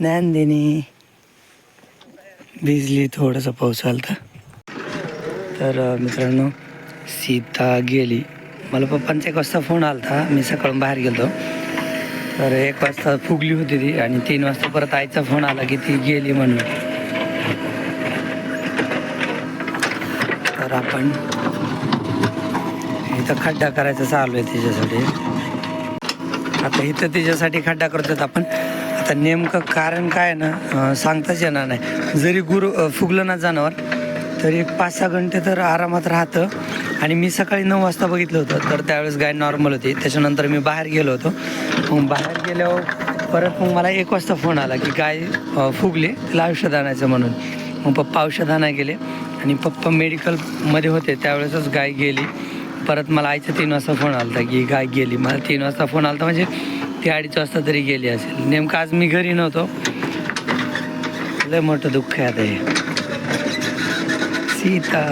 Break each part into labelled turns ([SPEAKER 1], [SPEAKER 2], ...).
[SPEAKER 1] ज्ञानदिनी भिजली, थोडंसं पाऊस आलता. तर मित्रांनो, सीता गेली. मला पप्पांचा 1 वाजता फोन आलता, मी सकाळून बाहेर गेलो. तर 1 वाजता फुगली होती ती आणि 3 वाजता परत आईचा फोन आला की ती गेली म्हणून. तर आपण इथं खड्डा करायचा चालू आहे तिच्यासाठी. आता इथं तिच्यासाठी खड्डा करतोय आपण. आता नेमकं कारण काय आहे ना, सांगताच येणार नाही. जरी फुगलं ना जनावर तरी 5-6 घंटे तर आरामात राहतं. आणि मी सकाळी 9 वाजता बघितलं होतं, तर त्यावेळेस गाय नॉर्मल होती. त्याच्यानंतर मी बाहेर गेलो होतो. मग बाहेर गेल्यावर परत मग मला 1 वाजता फोन आला की गाय फुगली, तिला औषध आणायचं म्हणून. मग पप्पा औषध आणायला गेले आणि पप्पा मेडिकलमध्ये होते, त्यावेळेसच गाय गेली. परत मला आईचा 3 वाजता फोन आला होता की गाय गेली. मला 3 वाजता फोन आला होता म्हणजे ती 2:30 वाजता तरी गेली असेल. नेमकं आज मी घरी नव्हतो. लय मोठं दुःख आहे आता हे. सीता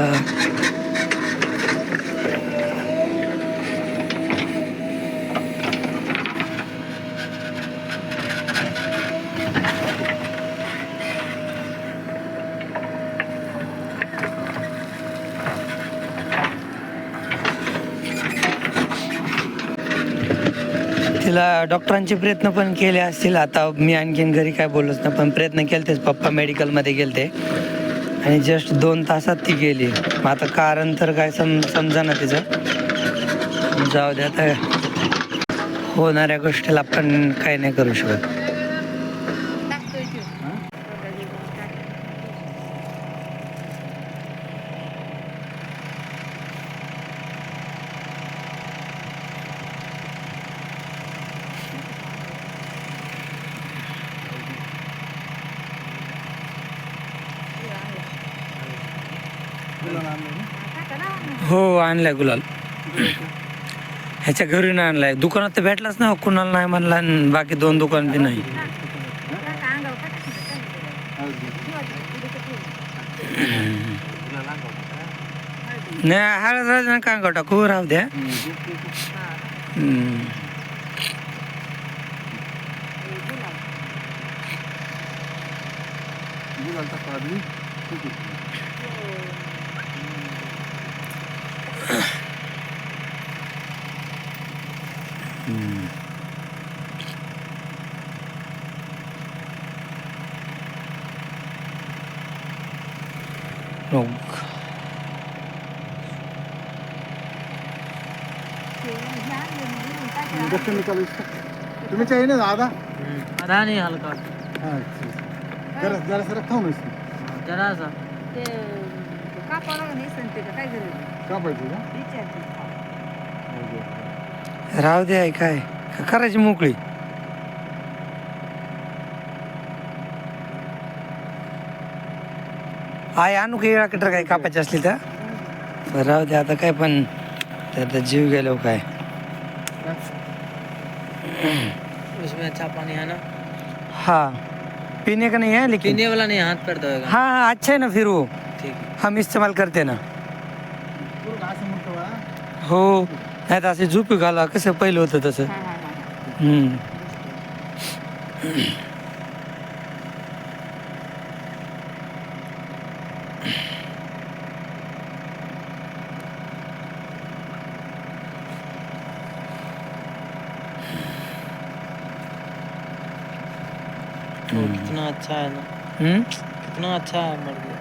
[SPEAKER 1] तिला डॉक्टरांचे प्रयत्न पण केले असतील. आता मी आणखीन घरी काय बोललोच ना, पण प्रयत्न केले तेच. पप्पा मेडिकलमध्ये गेले ते आणि जस्ट 2 तासात ती गेली. मग आता कारण तर काय समजा ना तिचं. जाऊ द्या, आता होणाऱ्या गोष्टीला आपण काही नाही करू शकत. हो, आणलाय गुलाल. ह्याच्या घरून आणलाय. दुकानात तर भेटलाच ना, कुणाला नाही म्हणला. बाकी 2 दुकान बी नाही. नाही, हळद राज ना कांगा टाकू, राहू द्या.
[SPEAKER 2] तुम्ही चाहिए ना आधा
[SPEAKER 3] आधा नहीं हल्का
[SPEAKER 2] जरा जरा सर खाऊ नसते
[SPEAKER 3] जरा सा
[SPEAKER 4] ते कापाला नाही सांगते का काय गरज
[SPEAKER 2] का पाहिजे का
[SPEAKER 1] राहू द्या. काय करायची मोकळी. आई आणू का येळा कटर काय कापायची असली तर राहू द्या. आता काय पण त्यात जीव गेलो काय.
[SPEAKER 3] उसमें अच्छा पानी है ना?
[SPEAKER 1] हाँ, पीने का नहीं है लेकिन
[SPEAKER 3] पीने वाला नहीं, हाथ पैर धोएगा.
[SPEAKER 1] हाँ हाँ, अच्छा है ना. फिर वो
[SPEAKER 3] ठीक है.
[SPEAKER 1] हम इस्तेमाल करते ना.
[SPEAKER 2] असं म्हणतो बा
[SPEAKER 1] हो, नाही तर असे झोपी घाला कसं पहिलं होतं तसं.
[SPEAKER 3] कितना अच्छा है ना. कितना अच्छा है मर गया.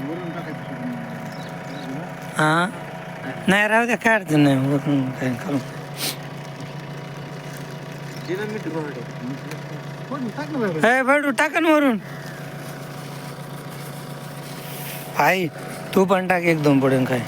[SPEAKER 2] वरून टाकायचं
[SPEAKER 1] हां, नाही राहू द्या, काय अडचण नाही. वरून काय करू.
[SPEAKER 2] टाक ना बाहेर.
[SPEAKER 1] हे भाडू टाका ना वरून. आई तू पण टाक 1-2 पडेल काय.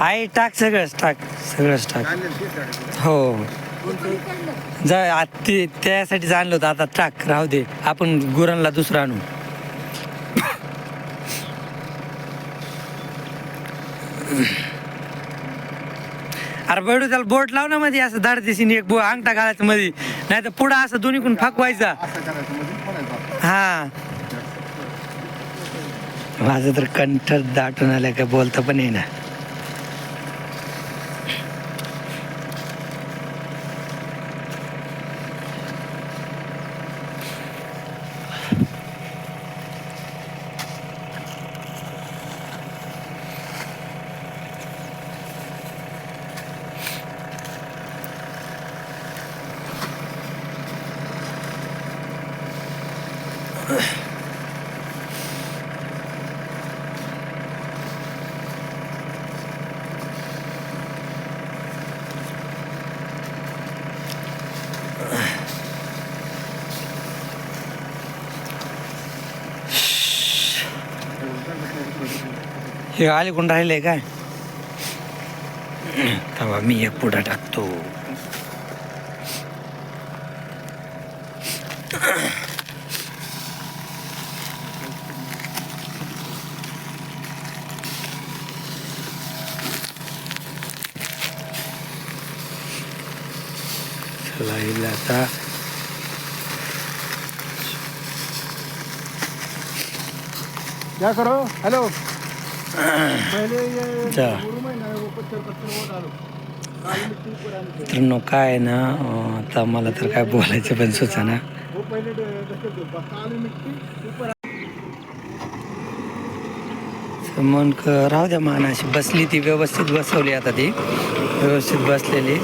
[SPEAKER 1] आहे टाक सगळंच टाक
[SPEAKER 2] चालेल तेच टाकायचं.
[SPEAKER 1] हो
[SPEAKER 4] कोणी काढलं?
[SPEAKER 1] जा ते त्यासाठी आणलं होतं आता टाक राहू दे आपण गुरांना दुसरं आणू अरे बडू त्याला बोट लाव ना मध्ये असं धाडतीसीने एक अंगठा घालायचं मध्ये नाही तर पुढं असं दोन्हीकडून फाकवायचा
[SPEAKER 2] असं करायचं म्हणजे फोडायचं.
[SPEAKER 1] हा माझं तर कंठ दाटून आलं काय बोलता पण येईना हे आले कोण राहिलंय काय तेव्हा मी एक पुढा टाकतो चला येईल आता
[SPEAKER 2] क्या करो हेलो पहले ये
[SPEAKER 1] जा.
[SPEAKER 2] गुरु में ना वो पत्थर वो डालो काली मिट्टी ऊपर आने दो.
[SPEAKER 1] मित्रांनो काय आहे ना आता मला तर काय बोलायचं पण सुचना
[SPEAKER 2] वो पहले ढक दो काली मिट्टी ऊपर
[SPEAKER 1] मग राहू द्या मान अशी बसली ती व्यवस्थित बसवली आता ती व्यवस्थित बसलेली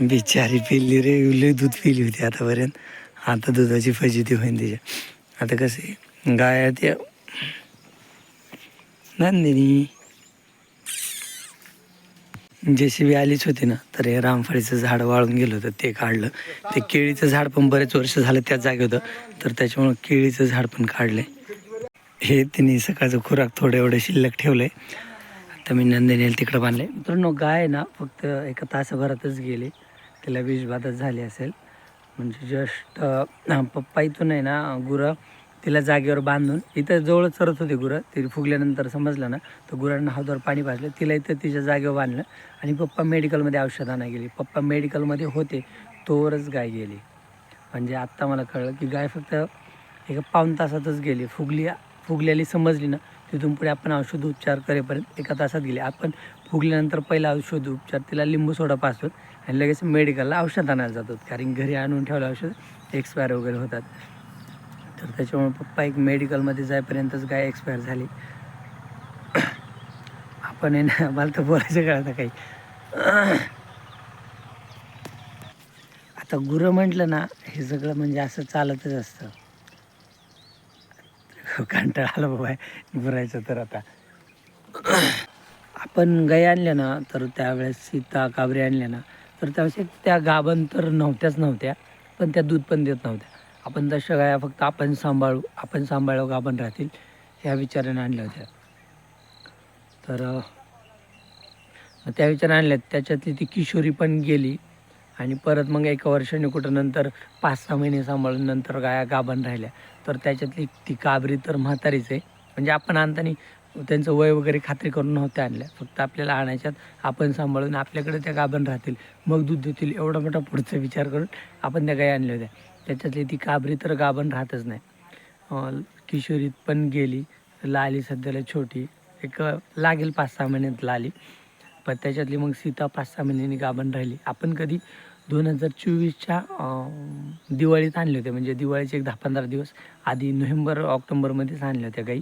[SPEAKER 1] बिचारी पिल्ली रे लय दूध पिली होती आतापर्यंत आता दुधाची फजिती होईन तिच्या आता कसे गाय त्या नंदिनी जेसीबी आलीच होती ना तर हे रामफळीचं झाड वाळून गेलं होतं ते काढलं ते केळीचं झाड पण बरेच वर्ष झालं त्याच जागे होतं तर त्याच्यामुळं केळीचं झाड पण काढलंय हे तिने सकाळचं खुराक थोडं एवढं शिल्लक ठेवलंय आता मी नंदिनीला तिकडं बांधले मित्रांनो गाय ना फक्त एका तासाभरातच गेली तिला विषबाधच झाली असेल म्हणजे जस्ट पप्पा इथून आहे ना गुरं तिला जागेवर बांधून इथं जवळ चरत होते गुरं ती फुगल्यानंतर समजलं ना तर गुरांना हातावर पाणी पाजलं तिला इथं तिच्या जागेवर बांधलं आणि पप्पा मेडिकलमध्ये औषध आणायला गेली पप्पा मेडिकलमध्ये होते तोवरच गाय गेली म्हणजे आत्ता मला कळलं की गाय फक्त एका पाऊण तासातच गेली फुगलेली समजली ना तिथून पुढे आपण औषध उपचार करेपर्यंत एका तासात गेले आपण फुगल्यानंतर पहिला औषध उपचार तिला लिंबू सोडा पाजतो आणि लगेच मेडिकलला औषध आणायला जातात कारण घरी आणून ठेवलं औषध एक्सपायर वगैरे होतात तर त्याच्यामुळे पप्पा एक मेडिकलमध्ये जाईपर्यंतच गाय एक्सपायर झाली पण आहे ना मला तर बोलायचं कळतं काही. आता गुरं म्हटलं ना हे सगळं म्हणजे असं चालतच असतं. कंटाळा आला बाबा गुरायचं. तर आता आपण गाई आणल्या ना तर त्यावेळेस सीता काबरी आणल्या ना तर त्यावेळेस त्या गाभण तर नव्हत्या पण त्या दूध पण देत नव्हत्या. आपण तशा गाया फक्त आपण सांभाळू गाभण राहतील ह्या विचाराने आणल्या होत्या. तर त्या विचाराने आणल्या. त्याच्यातली ती किशोरी पण गेली आणि परत मग एका वर्षाने कुठं नंतर 5-6 महिने सांभाळून नंतर गाया गाभण राहिल्या. तर त्याच्यातली ती काबरी तर म्हातारीच आहे. म्हणजे आपण आणताना त्यांचं वय वगैरे खात्री करून नव्हत्या आणल्या. फक्त आपल्याला आणायच्यात, आपण सांभाळून आपल्याकडे त्या गाभण राहतील मग दूध देतील एवढा मोठा पुढचा विचार करून आपण त्या गाई आणल्या होत्या. त्याच्यातली ती काबरी तर गाभण राहतच नाही. किशोरीत पण गेली. लाली सध्याला छोटी एक लागेल 5-6 महिन्यात लाली. पण त्याच्यातली मग सीता 5-6 महिन्यांनी गाभण राहिली. आपण कधी 2024च्या दिवाळीत आणले होते. म्हणजे दिवाळीचे एक 10-15 दिवस आधी नोव्हेंबर-ऑक्टोबरमध्येच आणल्या होत्या गाई.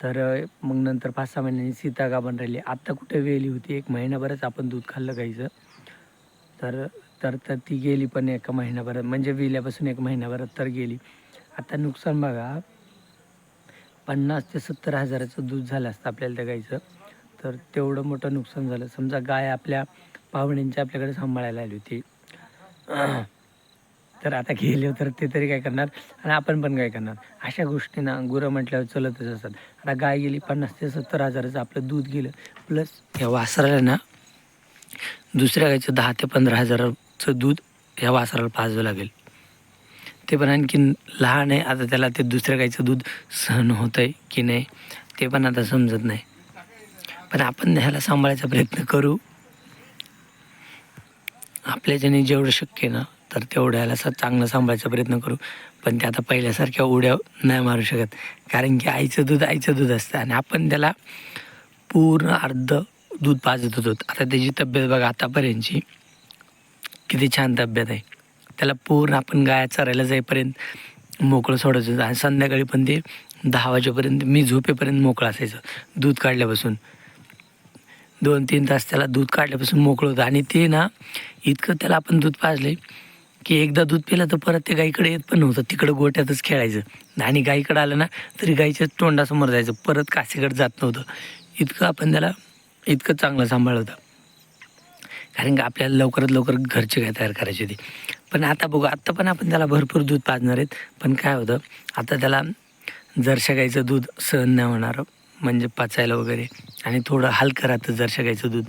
[SPEAKER 1] तर मग नंतर 5-6 महिन्यांनी सीता गाभण राहिली. आत्ता कुठे वेली होती 1 महिनाभरच आपण दूध खाल्लं गाईचं. तर तर तर ती गेली पण एका महिन्याभरात म्हणजे विल्यापासून 1 महिन्याभरात तर गेली. आता नुकसान बघा 50,000 ते 70,000चं दूध झालं असतं आपल्याला त्या गाईचं. तर तेवढं मोठं नुकसान झालं. समजा गाय आपल्या पाहुण्यांची आपल्याकडे सांभाळायला आली होती. तर आता गेले तर ते तरी काय करणार आणि आपण पण काय करणार. अशा गोष्टी ना गुरं म्हटल्यावर चलतच असतात. आता गाय गेली 50,000 ते 70,000चं आपलं दूध गेलं. प्लस या वासराला ना दुसऱ्या गायचं 10,000 ते 15,000चं दूध ह्या वासराला पाजावं लागेल. ते पण आणखीन लहान आहे. आता त्याला ते दुसऱ्या गायचं दूध सहन होतं आहे की नाही ते पण आता समजत नाही. पण आपण ह्याला सांभाळायचा प्रयत्न करू. आपल्याच्याने जेवढं शक्य आहे ना तर तेवढं ह्याला चांगलं सांभाळायचा प्रयत्न करू. पण ते आता पहिल्यासारख्या उड्या नाही मारू शकत. कारण की आईचं दूध असतं आणि आपण त्याला पूर्ण अर्ध दूध पाजत होतो. आता त्याची तब्येत बघा आतापर्यंतची किती छान तब्येत आहे. त्याला पूर्ण आपण गाया चरायला जाईपर्यंत मोकळं सोडायचं आणि संध्याकाळी पण ते 10 वाजेपर्यंत मी झोपेपर्यंत मोकळं असायचं. दूध काढल्यापासून 2-3 तास त्याला दूध काढल्यापासून मोकळं होतं. आणि ते ना इतकं त्याला आपण दूध पाजले की एकदा दूध पिलं तर परत ते गाईकडे येत पण नव्हतं. तिकडं गोट्यातच खेळायचं आणि गाईकडं आलं ना तरी गाईच्या तोंडासमोर जायचं. परत काशीकडे जात नव्हतं. इतकं आपण त्याला इतकं चांगलं सांभाळलं होतं. कारण की आपल्याला लवकरात लवकर घरची गाय तयार करायची होती. पण आता बघू आत्ता पण आपण त्याला भरपूर दूध पाजणार आहेत. पण काय होतं आता त्याला जर्शा गाईचं दूध सहन नाही होणार म्हणजे पचायला वगैरे आणि थोडं हलकं राहतं जर्शा गाईचं दूध.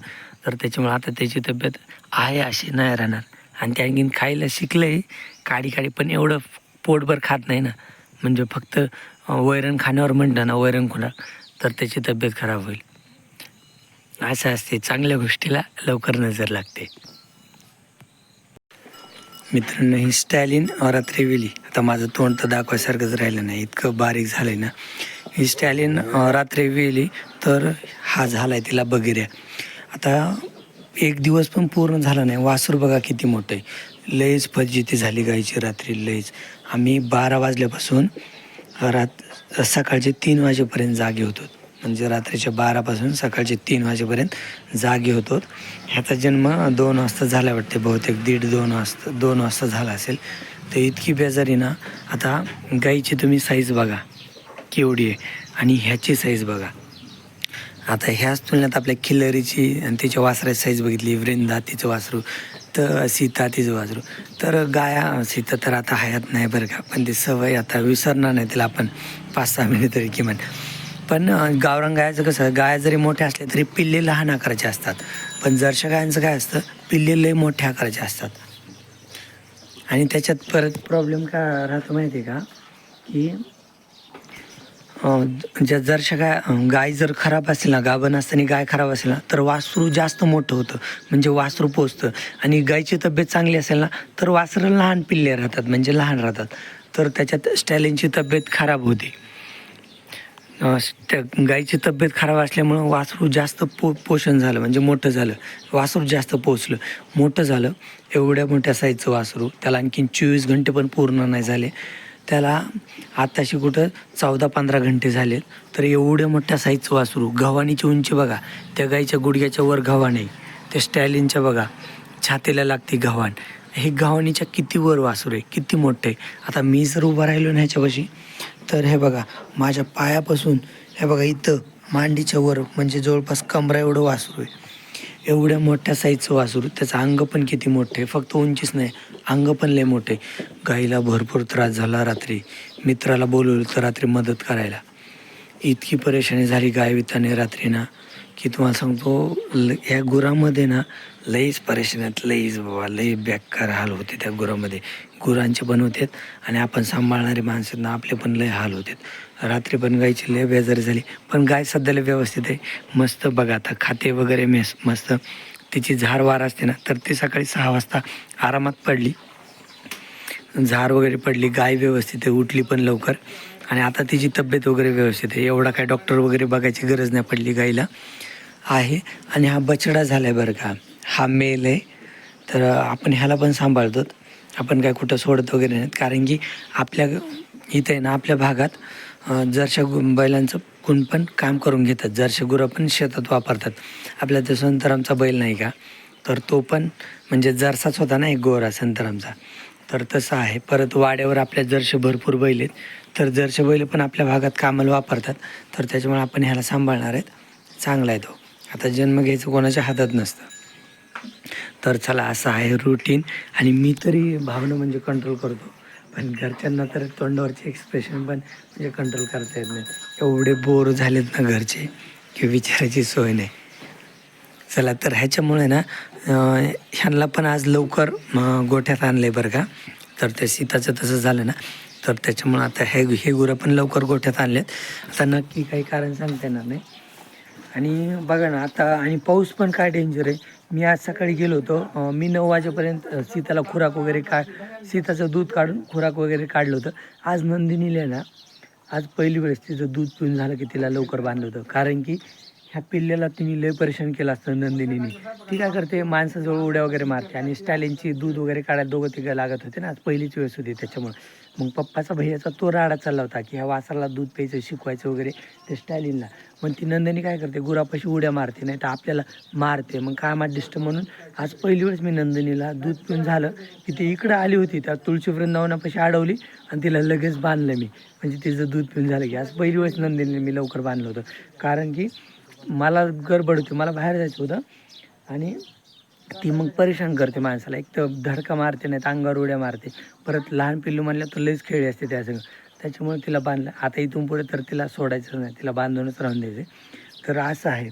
[SPEAKER 1] तर त्याच्यामुळे आता त्याची तब्येत आहे अशी नाही राहणार. आणि ते आणखीन खायला शिकलं आहे काडी पण एवढं पोटभर खात नाही ना. म्हणजे फक्त वैरण खाण्यावर म्हणलं ना वैरण खुणार तर त्याची तब्येत खराब होईल. असं असते. चांगल्या गोष्टीला लवकर नजर लागते. मित्रांनो ही स्टॅलिन रात्री वेली. आता माझं तोंड तर दाखवायसारखंच राहिलं नाही इतकं बारीक झालं आहे ना. ही स्टॅलिन रात्री वेली तर हा झाला आहे तिला बगिऱ्या. आता 1 दिवस पण पूर्ण झाला नाही. वासरू बघा किती मोठं आहे. लईच फजिती झाली गायची रात्री लईच. आम्ही 12 वाजल्यापासून सकाळचे 3 वाजेपर्यंत जागे होतो. म्हणजे रात्रीच्या 12पासून सकाळचे 3 वाजेपर्यंत जागे होतो. ह्याचा जन्म 2 वाजता झाला वाटते बहुतेक 1:30-2 वाजता झाला असेल. तर इतकी बेजारी ना. आता गाईची तुम्ही साईज बघा केवढी आहे आणि ह्याची साईज बघा. आता ह्याच तुलनेत आपल्या खिल्लरीची आणि तिच्या वासराची साईज बघितली. वृंदा तिचं वासरू तर सीता तिचं वासरू. तर गाया सीता तर आता हयात नाही बरं का. पण ती सवय आता विसरणार नाही तिला आपण 5-6 महिने तरी किमान. पण गावरान गायाचं कसं गाया जरी मोठ्या असल्या तरी पिल्ले लहान आकाराचे असतात. पण जर्शा गायांचं काय असतं पिल्ले लय मोठ्या आकाराचे असतात. आणि त्याच्यात परत प्रॉब्लेम काय राहतो माहिती आहे का की जर्शा गाय जर खराब असेल ना गाभण असताना गाय खराब असेल ना तर वासरू जास्त मोठं होतं. म्हणजे वासरू पोचतं. आणि गायची तब्येत चांगली असेल ना तर वासरं लहान पिल्ले राहतात म्हणजे लहान राहतात. तर त्याच्यात स्टॅलिनची तब्येत खराब होते. गायची तब्येत खराब असल्यामुळं वासरू जास्त पोषण झालं म्हणजे मोठं झालं. वासरू जास्त पोचलं मोठं झालं. एवढ्या मोठ्या साईजचं वासरू त्याला आणखीन 24 घंटे पण पूर्ण नाही झाले त्याला आत्ताशी कुठं 14-15 घंटे झालेत, तर एवढ्या मोठ्या साईजचं वासरू. गव्हाणीची उंची बघा, त्या गाईच्या गुडघ्याच्या वर गव्हाण आहे. त्या स्टॅलिनच्या बघा छातीला लागते गव्हाण. हे गव्हाणीच्या किती वर वासरू आहे, किती मोठं आहे. आता मी जर उभा राहिलो ना ह्याच्यापाशी, तर हे बघा माझ्या पायापासून हे बघा इथं मांडीच्या वर म्हणजे जवळपास कमरा एवढं वासरू आहे. एवढ्या मोठ्या साईजचं वासरू. त्याचं अंग पण किती मोठं आहे, फक्त उंचीच नाही, अंग पण लय मोठे. गाईला भरपूर त्रास झाला रात्री. मित्राला बोलवलं तर रात्री मदत करायला. इतकी परेशानी झाली गायविताने रात्री ना, की तुम्हाला सांगतो या गुरामध्ये ना लईच परेशानी आहेत, लईच बाबा, लई बेकार हाल होते त्या गुरामध्ये. गुरांचे पण होतात आणि आपण सांभाळणारे माणसं ना आपले पण लय हाल होतात. रात्री पण गायची लय बेजारी झाली, पण गाय सध्याला व्यवस्थित आहे, मस्त बघा. आता खाते वगैरे मस्त. तिची झार वार असते ना, तर ती सकाळी 6 वाजता आरामात पडली, झार वगैरे पडली. गाय व्यवस्थित आहे, उठली पण लवकर आणि आता तिची तब्येत वगैरे व्यवस्थित आहे. एवढा काय डॉक्टर वगैरे बघायची गरज नाही पडली गाईला आहे. आणि हा बछडा झाला आहे बरं का, हा मेल आहे. तर आपण ह्याला पण सांभाळतो, आपण काय कुठं सोडत वगैरे नाहीत. कारण की आपल्या इथे ना आपल्या भागात जरशा बैलांचं कोण पण काम करून घेतात, जरशा गुरं पण शेतात वापरतात. आपल्या तो संतरामचा बैल नाही का, तर तो पण म्हणजे जरसाच होता ना एक गोरा संतरामचा, तर तसं आहे. परत वाड्यावर आपल्या जरशे भरपूर बैल आहेत, तर जरशे बैल पण आपल्या भागात कामाला वापरतात. तर त्याच्यामुळे आपण ह्याला सांभाळणार आहेत. चांगला आहे तो. आता जन्म घ्यायचं कोणाच्या हातात नसतं. तर चला असं आहे रुटीन. आणि मी तरी भावना म्हणजे कंट्रोल करतो, पण घरच्यांना तर तोंडावरचे एक्सप्रेशन पण म्हणजे कंट्रोल करता येत नाही. एवढे बोर झालेत ना घरचे की विचारायची सोय नाही. चला तर ह्याच्यामुळे ना ह्यांना पण आज लवकर गोठ्यात आणलं आहे बरं का. तर त्या सीताचं तसं झालं ना, तर त्याच्यामुळं आता हे गुरं पण लवकर गोठ्यात आणलेत. आता नक्की काही कारण सांगता येणार नाही. आणि बघा ना आता, आणि पाऊस पण काय डेंजर आहे. मी आज सकाळी गेलो होतो, मी 9 वाजेपर्यंत सीताला खुराक वगैरे सीताचं दूध काढून खुराक वगैरे काढलं होतं. आज नंदिनीला ना, आज पहिली वेळेस तिचं दूध पिऊन झालं की तिला लवकर बांधलं होतं. कारण की ह्या पिल्ल्याला तिने लय परेशान केलं असतं नंदिनीने. ती काय करते, माणसाजवळ उड्या वगैरे मारते आणि स्टॅलिनची दूध वगैरे काढायला 2-3 लागत होते ना, आज पहिलीच वेळेस होती त्याच्यामुळे. मग पप्पाचा भैयाचा तो राडा चालला होता की ह्या वासराला दूध प्यायचं शिकवायचं वगैरे ते स्टॅलिनला. मग ती नंदिनी काय करते, गुरापाशी उड्या मारते, नाही तर आपल्याला मारते. मग कामात डिस्टर्ब म्हणून आज पहिली वेळेस मी नंदिनीला दूध पिऊन झालं की ती इकडं आली होती, त्या तुळशी वृंदावनापाशी अडवली आणि तिला लगेच बांधलं मी. म्हणजे तिचं दूध पिऊन झालं की आज पहिली वेळेस नंदिनीला मी लवकर बांधलं होतं. कारण की मला गडबड होती, मला बाहेर जायचं होतं आणि ती मग परेशान करते माणसाला. एक तर धडका मारते, नाही तर अंगावर उड्या मारते. परत लहान पिल्लू म्हणलं तर लईच खेळी असते त्यासंग, त्याच्यामुळे तिला बांधलं. आता इथून पुढे तर तिला सोडायचं नाही, तिला बांधूनच राहून द्यायचं. तर असं आहे.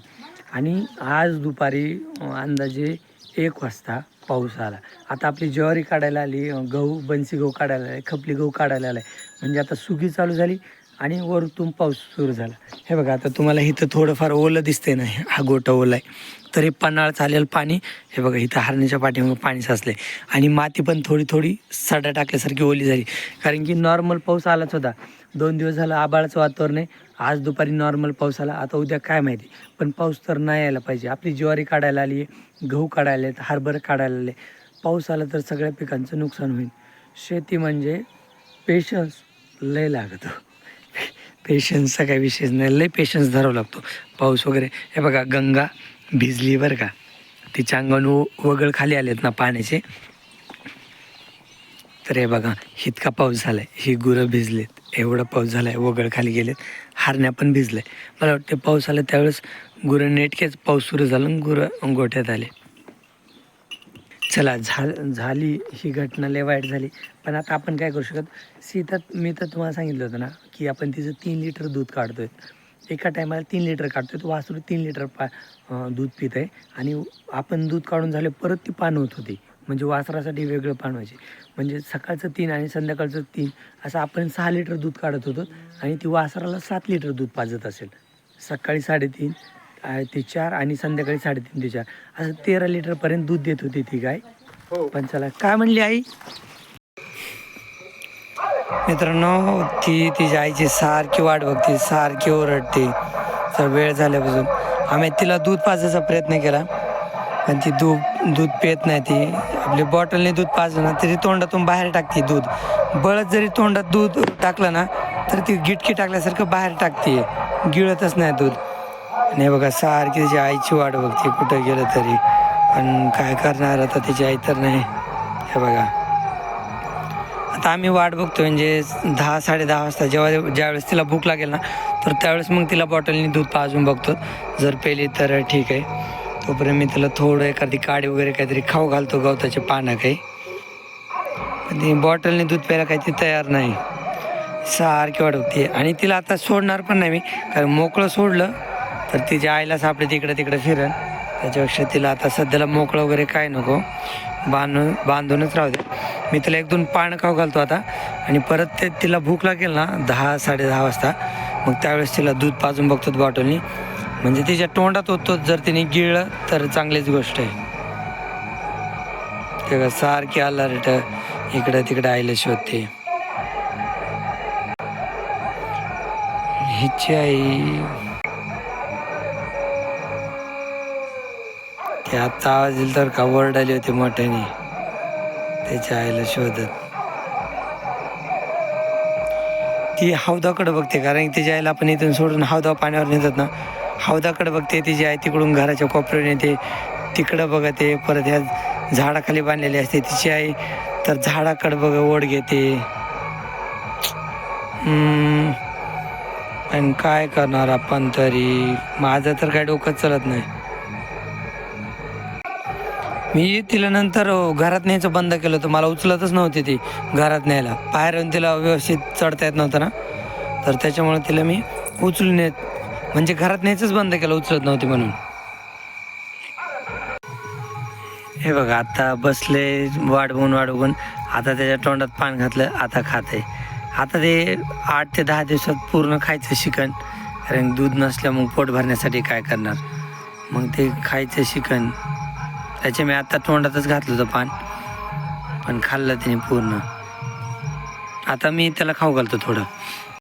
[SPEAKER 1] आणि आज दुपारी अंदाजे 1 वाजता पाऊस आला. आता आपली ज्वारी काढायला आली, गहू बनसी गहू काढायला आले, खपली गहू काढायला आलाय. म्हणजे आता सुगी चालू झाली आणि वरतून पाऊस सुरू झाला. हे बघा आता तुम्हाला इथं थोडंफार ओलं दिसतंय ना, हा गोटा ओला आहे. तर हे पन्हाळ चालेल पाणी. हे बघा इथं हरण्याच्या पाठीमागं पाणी साचले आणि माती पण थोडी थोडी सडा टाकल्यासारखी ओली झाली. कारण की नॉर्मल पाऊस आलाच होता. 2 दिवस झालं आभाळाचं वातावरण आहे. आज दुपारी नॉर्मल पाऊस आला. आता उद्या काय माहिती, पण पाऊस तर नाही यायला पाहिजे. आपली ज्वारी काढायला आली, गहू काढायला आहेत, हरभरा काढायला आले. पाऊस आला तर सगळ्या पिकांचं नुकसान होईल. शेती म्हणजे पेशन्स लय लागतो. पेशन्सचा काही विषयच नाही, लय पेशन्स धरावं लागतो. पाऊस वगैरे हे बघा गंगा भिजली बरं का, तिच्या अंगावरून वगळ खाली आलेत ना पाण्याचे. तर हे बघा इतका पाऊस झाला आहे, ही गुरं भिजलेत, एवढा पाऊस झाला आहे, वगळ खाली गेलेत, हरण्या पण भिजले. मला वाटतं पाऊस आला त्यावेळेस गुरं नेटकेच पाऊस सुरू झाला आणि गुरं गोठ्यात आले. चला झाली ही घटना, लय वाईट झाली. पण आता आपण काय करू शकत. मी तर तुम्हाला सांगितलं होतं ना की आपण तिचं 3 लिटर दूध काढतोय, एका टायमाला 3 लिटर काढतोय. तो वासरू 3 लिटर दूध पित आहे आणि आपण दूध काढून झाले परत ती पाणवत होती. म्हणजे वासरासाठी वेगळं पाणवायचे. म्हणजे सकाळचं 3 आणि संध्याकाळचं 3 असं आपण 6 लिटर दूध काढत होतो आणि ती वासराला 7 लिटर दूध पाजत असेल. सकाळी 3.5 ते 4 आणि संध्याकाळी 3.5 ते 4 असं 13 लिटरपर्यंत दूध देत होती ती गाय. पण चला काय म्हणली आई. मित्रांनो ती तिच्या आईची सारखी वाट बघते, सारखी ओरडते. तर वेळ झाल्यापासून आम्ही तिला दूध पाजायचा प्रयत्न केला, पण ती दूध पित नाही. ती आपली बॉटलने दूध पाजलं ना तरी तोंडातून बाहेर टाकते दूध. बळत जरी तोंडात दूध टाकलं ना तर ती गिटकी टाकल्यासारखं बाहेर टाकते, गिळतच नाही दूध. आणि हे बघा सारखी त्याची आईची वाट बघते कुठं गेलं तरी. पण काय करणार आता त्याची आई तर नाही. हे बघा आता आम्ही वाट बघतो म्हणजे 10-10:30 वाजता ज्यावेळेस तिला भूक लागेल ना तर त्यावेळेस मग तिला बॉटलनी दूध पाजून बघतो. जर पेली तर ठीक आहे, तोपर्यंत मी तिला थोडं एखादी काडी वगैरे काहीतरी खाऊ घालतो, गवताचे पानं काही. पण ती बॉटलने दूध प्यायला काही ती तयार नाही, सारखी वाट बघते. आणि तिला आता सोडणार पण नाही मी, कारण मोकळं सोडलं तर तिच्या आईला सापडे तिकडे फिरण. त्याच्यापेक्षा तिला आता सध्याला मोकळं वगैरे काय नको, बांधूनच राहू दे. मी तिला 1-2 पानं खाऊ घालतो आता. आणि परत ते तिला भूक लागेल ना 10-10:30 वाजता, मग त्यावेळेस तिला दूध पाजून बघतो बॉटलनी. म्हणजे तिच्या तोंडात होतो, जर तिने गिळलं तर चांगलीच गोष्ट आहे. तेव्हा सारखी अलर्ट इकडं तिकडं आईला शोधते. हिची आई ते आता आवाज दिला तर का ओरडाली होती मोठ्याने त्याच्या आईला शोधत. ती हौदाकडे बघते, कारण तिच्या आईला आपण इथून सोडून हौदा पाण्यावर नेतात ना, हौदाकडे बघते. तिची आई तिकडून घराच्या कोपऱ्यावर येते, तिकडं बघते. परत ह्या झाडाखाली बांधलेली असते तिची आई, तर झाडाकडे ओढ घेते. आणि काय करणार आपण तरी, माझं तर काय डोकं चालत नाही. मी तिला नंतर घरात न्यायचं बंद केलं होतं, मला उचलतच नव्हती ती घरात न्यायला. बाहेर येऊन तिला व्यवस्थित चढता येत नव्हतं ना, तर त्याच्यामुळे तिला मी उचलून येत म्हणजे घरात न्यायचंच बंद केलं, उचलत नव्हती म्हणून. हे बघा आता बसले वाट बघून आता त्याच्या तोंडात पान घातलं, आता खाते. आता ते 8 ते 10 दिवसात पूर्ण खायचं शिकन, कारण दूध नसल्या मग पोट भरण्यासाठी काय करणार, मग ते खायचं शिकन. त्याचे मी आता तोंडातच घातलं होतं पान, पण खाल्लं तिने पूर्ण. आता मी त्याला खाऊ घालतो थोडं.